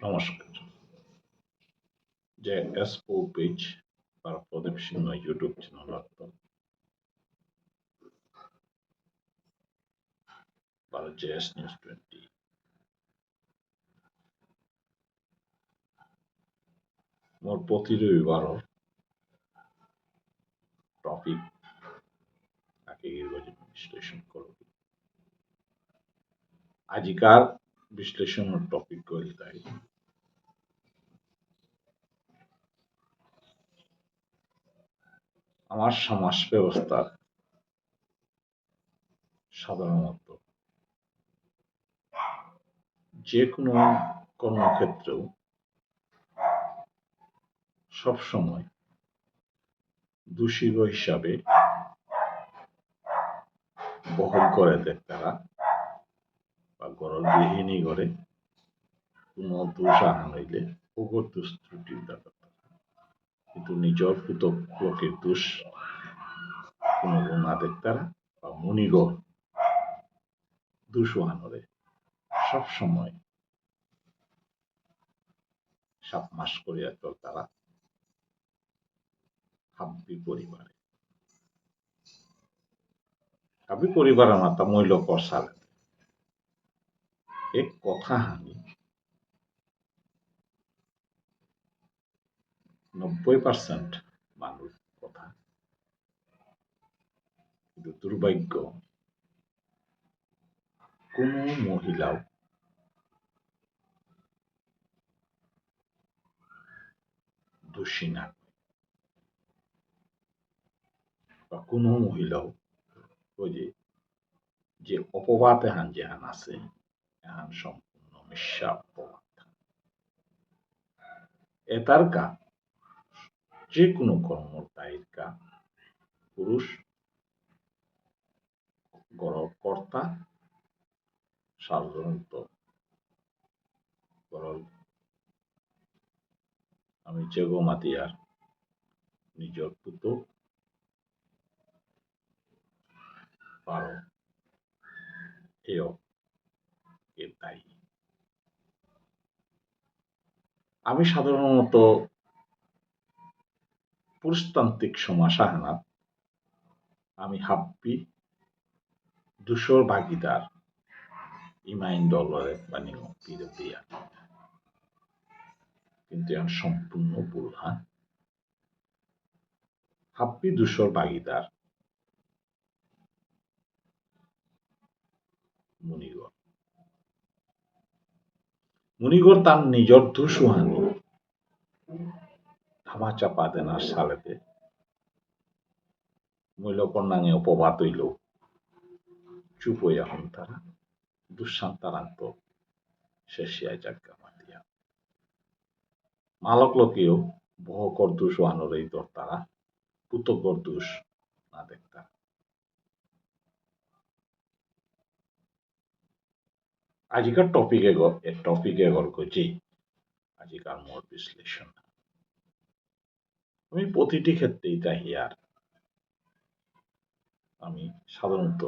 নমস্কার। JS4 page para Pradip Singha YouTube channel para JS News 20 মোৰ প্ৰতি ৰবিবাৰৰ টপিক বিশ্লেষণ কৰোঁ। আজিকাৰ বিশ্লেষণৰ টপিক হ'ল আমার সমাজ ব্যবস্থার সাধারণত যে কোনো কর্মক্ষেত্রেও সবসময় দোষী হিসাবে বহন করে তারা বা গড়ৰ গৃহিণী করে কোনো দোষ আহা হইলে ওগর দোষ ত্রুটির ব্যাপার, কিন্তু নিজের পুতক লোকের দোষ কোনো না দেখতারা বা মনিগর দোষ আনরে সবসময় সাপ মাস করিয়া চল তারা হাব্বি পরিবারে হাব্বি পরিবার মাতা মহিলা করসাল এক কথা হানি 90% মানুষ কথা, কিন্তু দুর্ভাগ্য কোনো মহিলাও দোষী না বা কোনো মহিলাও ওই যে অপবাদ এহান যেহান আছে এহান সম্পূর্ণ মিথ্যা অপবাদ। এটার কা যে কোনো কর্মদায়ীর কা পুরুষ কর্তা সাধারণত আমি চেগো মাতিয়ার নিজের পুতো পারো এর দায়ী। আমি সাধারণত পুরুষতান্ত্রিক সমাজ আহানাত আমি হাব্বি দুশোর ভাগিদার ইমাইন ডলারে বানিয়ে দিয়া, কিন্তু এখন সম্পূর্ণ ভুল। হাব্বি দুশোর ভাগিদার মুনিগর তার নিজের দুশুহানি ধামা চাপা দেনার সালেতে মূল্যকর নাঙে অপবাদ হইল চুপ হইয়া হন তারা দুঃশান্তারান্ত শেষিয়া জাগ্গা মাতিয়া মালক লোকেও বহকর দোষ আনরেই দর তারা পুতকর দোষ না দেখতা। আজিকার টপিকে গল্প যে আজিকার মোর বিশ্লেষণ আমি প্রতিটি ক্ষেত্রেই তাহিয়ার আমি সাধারণত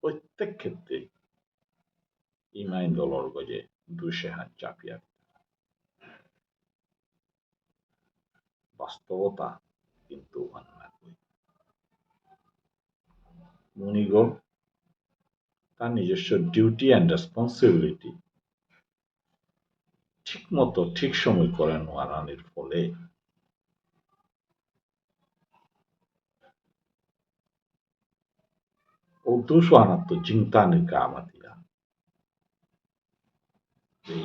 প্রত্যেক ক্ষেত্রে ইমাইন দলর গজে দুশে হাত চাপিয়া বাস্তবতা কিন্তু মনিগর তার নিজস্ব ডিউটি অ্যান্ড রেসপন্সিবিলিটি ঠিক মতো ঠিক সময় করে নোয়ারানির ফলে ও দুশো আনাত্ম চিন্তানির কামাতিয়া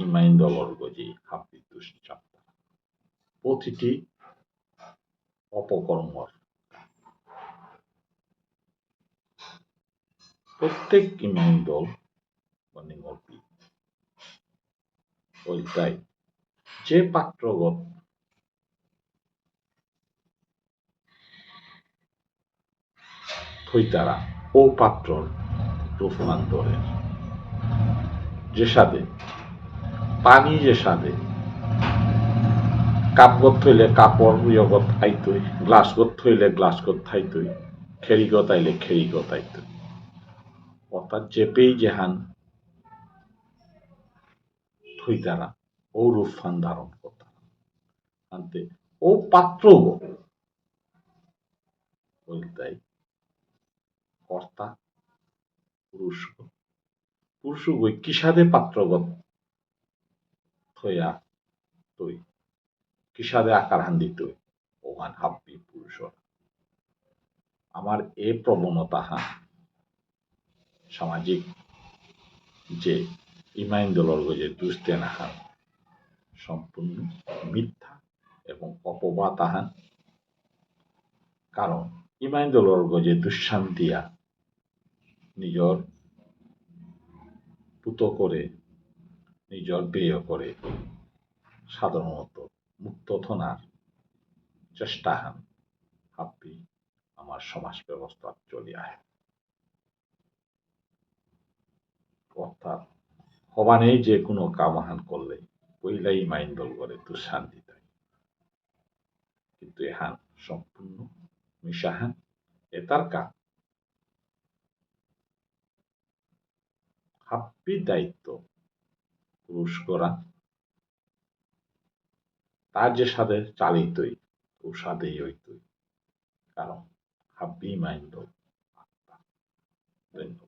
ইমাইন দলর গজি হাব্বি দুশ্চাপ্তা প্রতিটি অপকর্মর প্রত্যেক ইমাইন দল নিমর্পি ওইটাই যে পাত্রগত থইতারা ও পাত্রর রূপান্তরের যে সাদে পানি যে সাদে কাপগত থইলে কাপড় ইয়গত আইতই গ্লাসগত থইলে গ্লাসগত থাইতই খেরিগত আইলে খেরিগত আইতই অর্থাৎ চেপেই যেহান থইতারা ও রূপফান ধারণ করতাম আনতে ও পাত্র বলতে কর্তা পুরুষ পুরুষ গই কিসাদে পাত্রগত হইয়া তুই কিসাদে আকার হান্দি তুই ওহান হাব্বি পুরুষ আমার এ প্রবণতা সামাজিক যে ইমাইন্দলর্গ যে দুস্তে নাহান সম্পূর্ণ মিথ্যা এবং অপবাদ আহান কারণ ইমাইন্দলর্গ যে দুঃশান্তিয়া নিজর পুত করে নিজর ব্যয় করে সাধারণত মুক্ত থনার চেষ্টা হান হাব্বি আমার সমাজ ব্যবস্থা চলিয়া অর্থাৎ হবানেই যে কোনো কামাহান করলে পইলাই মাইন্ডল করে দুঃশান্তি দেয় কিন্তু এহান সম্পূর্ণ মিশাহান এটার কাম হাব্বি দায়িত্ব পুরুষ করা তার যে সাথে চালিতই ও সাথেই হইতই কারণ হাব্বি মাইন্ডল ধন্যবাদ